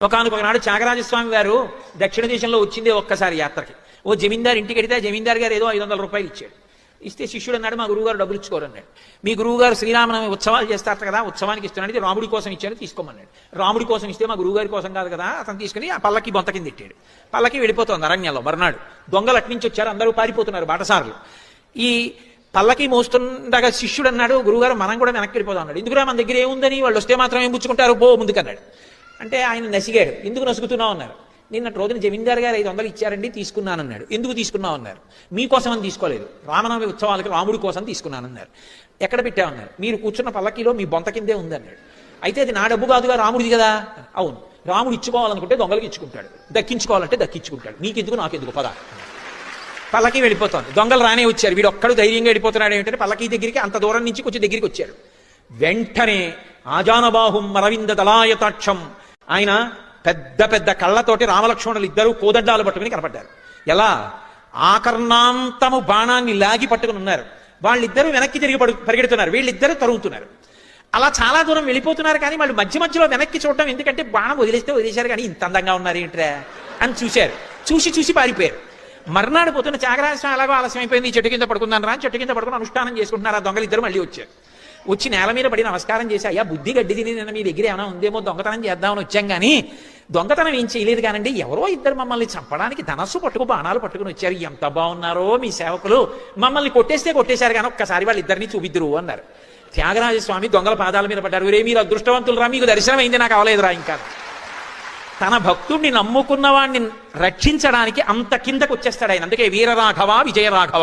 ఒకనాడు త్యాగరాజస్వామి వారు దక్షిణ దేశంలో వచ్చిందే ఒక్కసారి యాత్రకి. ఓ జమీందారు ఇంటికి వెడితే జమీందారు గారు ఏదో 500 రూపాయలు ఇచ్చాడు. ఇస్తే శిష్యుడు అన్నాడు, మా గురువుగారు డబ్బులు ఇచ్చుకోరన్నాడు. మీ గురువుగారు శ్రీరామనవమి ఉత్సవాలు చేస్తారు కదా, ఉత్సవానికి ఇస్తున్నాడు, ఇది రాముడి కోసం ఇచ్చాను తీసుకోమన్నాడు. రాముడి కోసం ఇస్తే మా గురువుగారి కోసం కాదు కదా, అతను తీసుకుని ఆ పల్లకి బొంత కింద తిట్టాడు. పల్లకి వెళ్ళిపోతుంది అరణ్యంలో. మర్నాడు దొంగలు అట్నుంచి వచ్చారు, అందరూ పారిపోతున్నారు బాటసారులు. ఈ పల్లకి మోస్తుండగా శిష్యుడు అన్నాడు, గురువుగారు మనం కూడా వెనక్కి వెళ్ళిపోదాం అన్నాడు. ఎందుకురా మన దగ్గర ఏముందని, వాళ్ళు వస్తే మాత్రం ఏం పుచ్చుకుంటారు, పో ముందుకన్నాడు. అంటే ఆయన నసిగాడు. ఎందుకు నసుగుతున్నావు అన్నారు. నిన్నటి రోజున జమీందారు గారు 500 ఇచ్చారండి తీసుకున్నానన్నాడు. ఎందుకు తీసుకున్నావు అన్నారు. మీకోసం అని తీసుకోలేదు, రామనవమి ఉత్సవాలకి రాముడి కోసం తీసుకున్నానన్నారు. ఎక్కడ పెట్టామన్నారు. మీరు కూర్చున్న పల్లకీలో మీ బొంత కిందే ఉందన్నాడు. అయితే అది నా డబ్బు కాదుగా, రాముడిది కదా. అవును, రాముడు ఇచ్చుకోవాలనుకుంటే దొంగలకి ఇచ్చుకుంటాడు, దక్కించుకోవాలంటే దక్కించుకుంటాడు, నీకెందుకు నాకెందుకు పద. పల్లకి వెళ్ళిపోతుంది. దొంగలు రానే వచ్చారు. వీడు ఒక్కడు ధైర్యంగా వెళ్ళిపోతున్నాడు. ఏమిటంటే పల్లకి దగ్గరికి అంత దూరం నుంచి కొంచెం దగ్గరికి వచ్చాడు. వెంటనే ఆజానబాహుం అరవింద దళాయతాక్షం, ఆయన పెద్ద పెద్ద కళ్ళతోటి రామలక్ష్మణులు ఇద్దరు కోదడ్డాలు పట్టుకుని కనపడ్డారు. ఎలా? ఆకర్ణాంతము బాణాన్ని లాగి పట్టుకుని ఉన్నారు. వాళ్ళిద్దరూ వెనక్కి తిరిగి పరిగెడుతున్నారు, వీళ్ళిద్దరూ తరుగుతున్నారు. అలా చాలా దూరం వెళ్ళిపోతున్నారు. కానీ వాళ్ళు మధ్య మధ్యలో వెనక్కి చూడటం, ఎందుకంటే బాణం వదిలేశారు కానీ ఇంత అందంగా ఉన్నారు ఏంట్రా అని చూశారు. చూసి పారిపోయారు. మర్నాడు పోతున్న త్యాగరాజస్వామి ఎలాగో ఆలస్యం అయిపోయింది, చెట్టు కింద పడుకున్నాను రా, చెట్టు కింద పడుకుని అనుష్ఠానం చేసుకుంటున్నారు. ఆ దొంగలు ఇద్దరు మళ్ళీ వచ్చారు. వచ్చి నేల మీద పడి నమస్కారం చేసి, అయ్యా బుద్ధి గడ్డి తిని నిన్న మీ దగ్గర ఏమైనా ఉందేమో దొంగతనం చేద్దామని వచ్చాం, కానీ దొంగతనం ఏం చేయలేదు కానండి, ఎవరో ఇద్దరు మమ్మల్ని చంపడానికి ధనస్సు బాణాలు పట్టుకుని వచ్చారు, ఎంత బాగున్నారో మీ సేవకులు, మమ్మల్ని కొట్టేశారు కానీ ఒక్కసారి వాళ్ళిద్దరిని చూపిద్దురు అన్నారు. త్యాగరాజస్వామి దొంగల పాదాల మీద పడ్డారు. రే మీరు అదృష్టవంతులు రా, మీకు దర్శనం అయింది, నాకు అవలేదురా. ఇంకా తన భక్తుడిని నమ్ముకున్న వాడిని రక్షించడానికి అంత కిందకు వచ్చేస్తాడు ఆయన. అందుకే వీరరాఘవ విజయరాఘవ.